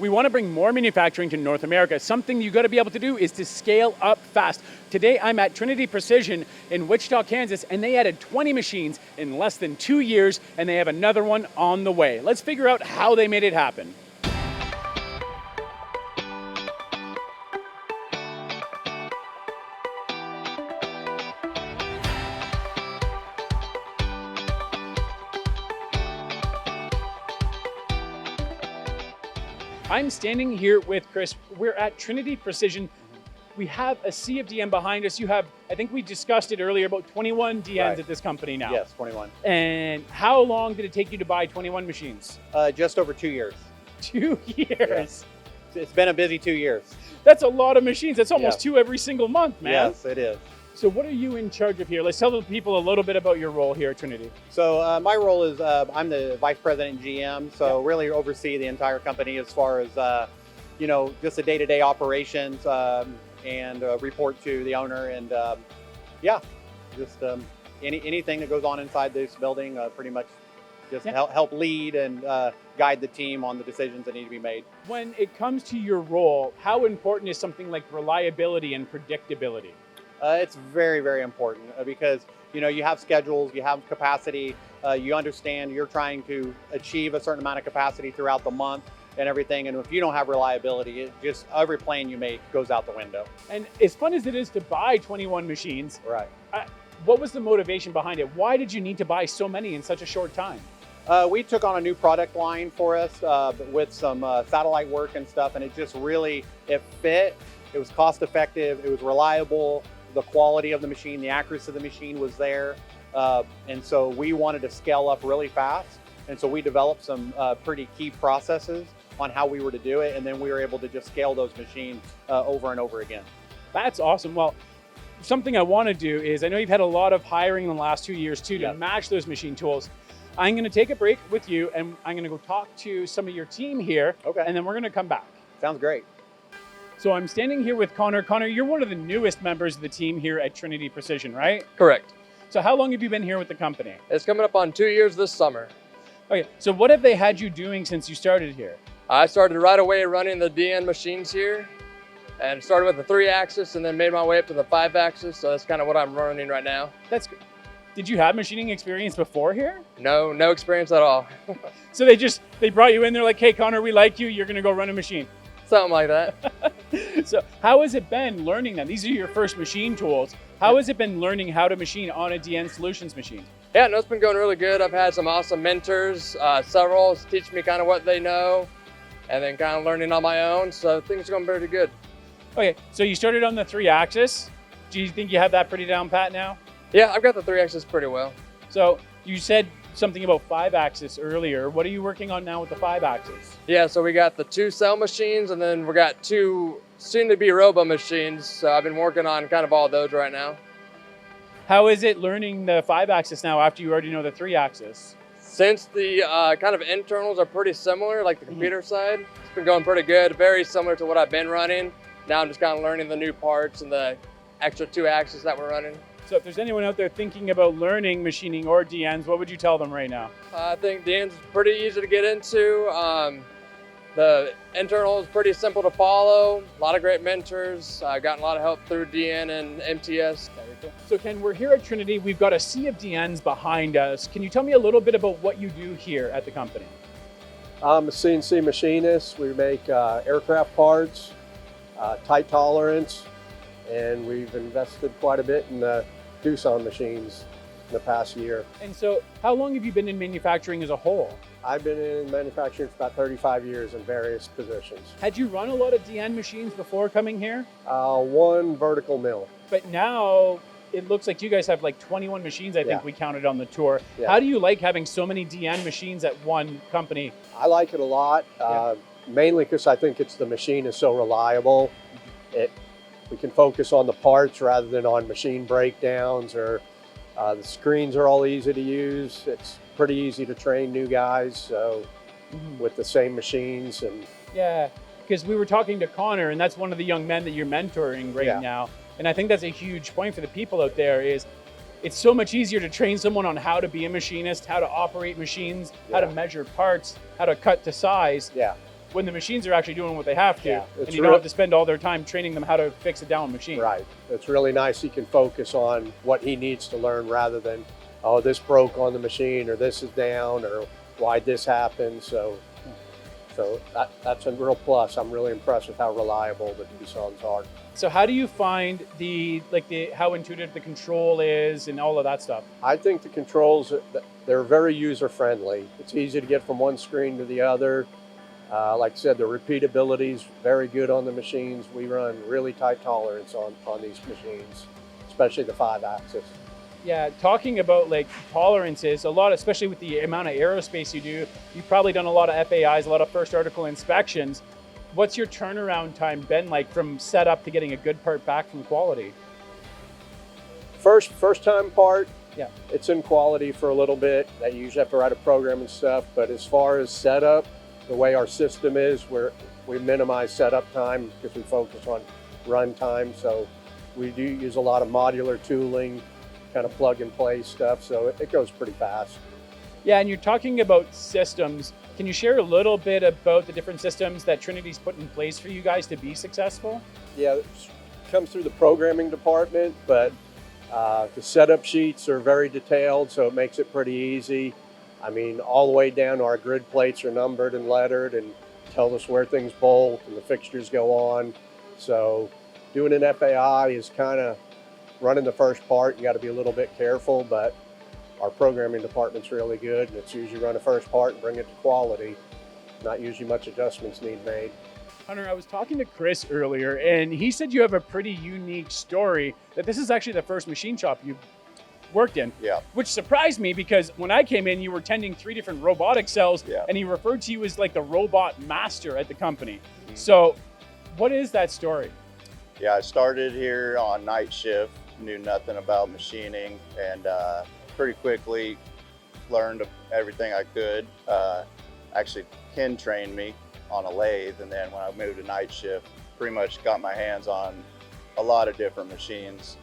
We want to bring more manufacturing to North America. Something you got to be able to do is to scale up fast. Today, I'm at Trinity Precision in Wichita, Kansas, and they added 20 machines in less than 2 years, and they have another one on the way. Let's figure out how they made it happen. I'm standing here with Chris. We're at Trinity Precision. We have a sea of DN behind us. You have, I think we discussed it earlier, about 21 DNs at this company now. Yes, 21. And how long did it take you to buy 21 machines? Just over 2 years. 2 years. Yeah. It's been a busy 2 years. That's a lot of machines. That's almost 2 every single month, man. Yes, it is. So what are you in charge of here? Let's tell the people a little bit about your role here at Trinity. So my role is I'm the vice president and GM. So really oversee the entire company as far as, just the day-to-day operations and report to the owner. And anything that goes on inside this building, pretty much just help lead and guide the team on the decisions that need to be made. When it comes to your role, how important is something like reliability and predictability? It's very, very important because, you have schedules, you have capacity, you understand you're trying to achieve a certain amount of capacity throughout the month and everything. And if you don't have reliability, every plan you make goes out the window. And as fun as it is to buy 21 machines, right? What was the motivation behind it? Why did you need to buy so many in such a short time? We took on a new product line for us with some satellite work and stuff, and it just really, it fit. It was cost effective, it was reliable. The quality of the machine, the accuracy of the machine was there. And so we wanted to scale up really fast. And so we developed some pretty key processes on how we were to do it. And then we were able to just scale those machines over and over again. That's awesome. Well, something I want to do is, I know you've had a lot of hiring in the last 2 years too, to match those machine tools. I'm going to take a break with you and I'm going to go talk to some of your team here. Okay. And then we're going to come back. Sounds great. So I'm standing here with Connor. Connor, you're one of the newest members of the team here at Trinity Precision, right? Correct. So how long have you been here with the company? It's coming up on 2 years this summer. Okay, so what have they had you doing since you started here? I started right away running the DN machines here and started with the 3-axis and then made my way up to the 5-axis. So that's kind of what I'm running right now. That's good. Did you have machining experience before here? No experience at all. So they brought you in, they're like, hey, Connor, we like you. You're going to go run a machine. Something like that. So how has it been learning them? These are your first machine tools. How has it been learning how to machine on a DN Solutions machine? Yeah, no, it's been going really good. I've had some awesome mentors, several teach me kind of what they know and then kind of learning on my own. So things are going pretty good. Okay, so you started on the 3-axis. Do you think you have that pretty down pat now? Yeah, I've got the 3-axis pretty well. So you said something about 5-axis earlier. What are you working on now with the 5-axis? Yeah, so we got the 2 cell machines and then we got 2 soon-to-be robo machines. So I've been working on kind of all those right now. How is it learning the 5-axis now after you already know the 3-axis? Since the kind of internals are pretty similar, like the computer side, it's been going pretty good, very similar to what I've been running. Now I'm just kind of learning the new parts and the extra 2-axis that we're running. So if there's anyone out there thinking about learning machining or DNs, what would you tell them right now? I think DN's pretty easy to get into. The internal is pretty simple to follow. A lot of great mentors. I've gotten a lot of help through DN and MTS. So Ken, we're here at Trinity. We've got a sea of DNs behind us. Can you tell me a little bit about what you do here at the company? I'm a CNC machinist. We make aircraft parts, tight tolerance, and we've invested quite a bit in the Doosan machines in the past year. And so how long have you been in manufacturing as a whole? I've been in manufacturing for about 35 years in various positions. Had you run a lot of DN machines before coming here? One vertical mill. But now it looks like you guys have like 21 machines, I think we counted on the tour. Yeah. How do you like having so many DN machines at one company? I like it a lot, mainly because I think the machine is so reliable. We can focus on the parts rather than on machine breakdowns, or the screens are all easy to use. It's pretty easy to train new guys, so with the same machines. And yeah, because we were talking to Connor, and that's one of the young men that you're mentoring right now. And I think that's a huge point for the people out there is it's so much easier to train someone on how to be a machinist, how to operate machines, how to measure parts, how to cut to size. Yeah. when the machines are actually doing what they have to, Yeah, and it's you don't have to spend all their time training them how to fix a down machine. Right. It's really nice. He can focus on what he needs to learn rather than, oh, this broke on the machine, or this is down, or why this happened. So that's a real plus. I'm really impressed with how reliable the Doosan's are. So how do you find how intuitive the control is and all of that stuff? I think the controls, they're very user friendly. It's easy to get from one screen to the other. Like I said, the repeatability is very good on the machines. We run really tight tolerance on these machines, especially the 5-axis. Yeah, talking about like tolerances, a lot, especially with the amount of aerospace you do, you've probably done a lot of FAIs, a lot of first article inspections. What's your turnaround time been like from setup to getting a good part back from quality? First time part, yeah, it's in quality for a little bit. You usually have to write a program and stuff, but as far as setup, the way our system is, we minimize setup time because we focus on run time. So we do use a lot of modular tooling, kind of plug and play stuff. So it goes pretty fast. Yeah, and you're talking about systems. Can you share a little bit about the different systems that Trinity's put in place for you guys to be successful? Yeah, it comes through the programming department, but the setup sheets are very detailed, so it makes it pretty easy. I mean, all the way down to our grid plates are numbered and lettered and tell us where things bolt and the fixtures go on. So doing an FAI is kind of running the first part. You got to be a little bit careful, but our programming department's really good, and it's usually run a first part and bring it to quality. Not usually much adjustments need made. Hunter, I was talking to Chris earlier, and he said you have a pretty unique story, that this is actually the first machine shop you've worked in. Yeah. Which surprised me because when I came in, you were tending 3 different robotic cells, Yeah. and he referred to you as like the robot master at the company. Mm-hmm. So what is that story? Yeah, I started here on night shift, knew nothing about machining, and pretty quickly learned everything I could. Actually, Ken trained me on a lathe, and then when I moved to night shift, pretty much got my hands on a lot of different machines,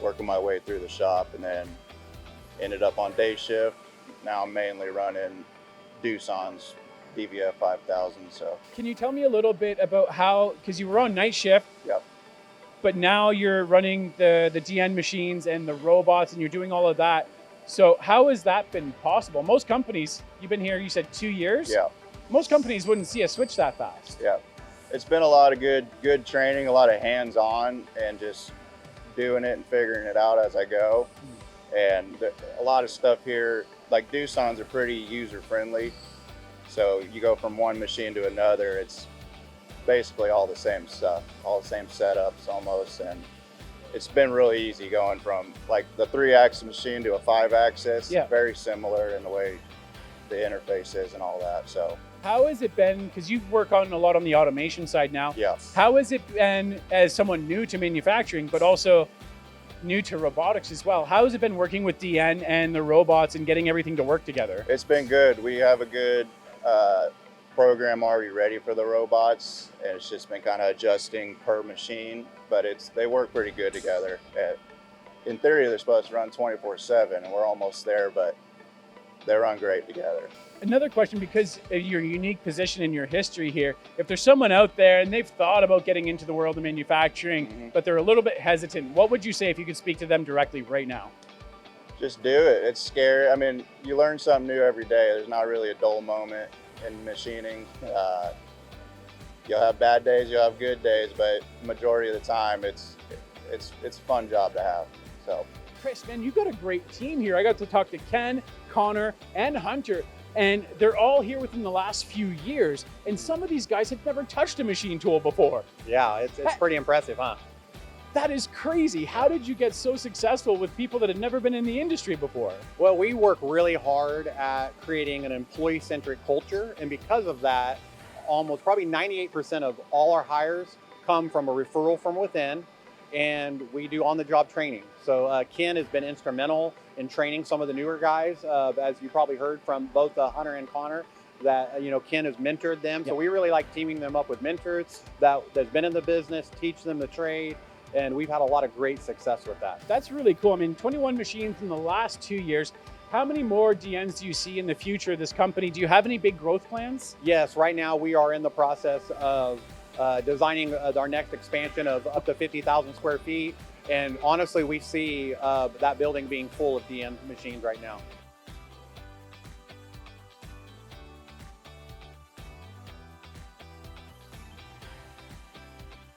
working my way through the shop, and then ended up on day shift. Now I'm mainly running Doosan's DVF 5000. So can you tell me a little bit about how, because you were on night shift, Yep. but now you're running the DN machines and the robots and you're doing all of that. So how has that been possible? Most companies, you've been here, you said 2 years? Yeah. Most companies wouldn't see a switch that fast. Yeah, it's been a lot of good training, a lot of hands-on, and just doing it and figuring it out as I go. And a lot of stuff here, like Doosan's are pretty user-friendly. So you go from one machine to another, it's basically all the same stuff, all the same setups almost. And it's been really easy going from like the 3-axis machine to a 5-axis. Yeah. Very similar in the way the interface is and all that. So how has it been, because you work on a lot on the automation side now. yeah. How has it been as someone new to manufacturing, but also new to robotics as well? How has it been working with DN and the robots and getting everything to work together? It's been good. We have a good program already ready for the robots, and it's just been kind of adjusting per machine, but they work pretty good together. In theory, they're supposed to run 24/7, and we're almost there, but they run great together. Another question, because of your unique position in your history here, if there's someone out there and they've thought about getting into the world of manufacturing, but they're a little bit hesitant, what would you say if you could speak to them directly right now? Just do it. It's scary. I mean, you learn something new every day. There's not really a dull moment in machining. You'll have bad days, you'll have good days, but majority of the time, it's a fun job to have. So, Chris, man, you've got a great team here. I got to talk to Ken, Connor, and Hunter, and they're all here within the last few years. And some of these guys have never touched a machine tool before. Yeah, it's pretty impressive, huh? That is crazy. How did you get so successful with people that had never been in the industry before? Well, we work really hard at creating an employee-centric culture, and because of that, almost probably 98% of all our hires come from a referral from within, and we do on-the-job training. So Ken has been instrumental in training some of the newer guys, as you probably heard from both Hunter and Connor, that Ken has mentored them. Yep. So we really like teaming them up with mentors that's been in the business, teach them the trade, and we've had a lot of great success with that. That's really cool. I mean, 21 machines in the last 2 years. How many more DNs do you see in the future of this company? Do you have any big growth plans? Yes, right now we are in the process of designing our next expansion of up to 50,000 square feet. And honestly, we see that building being full of DN machines right now.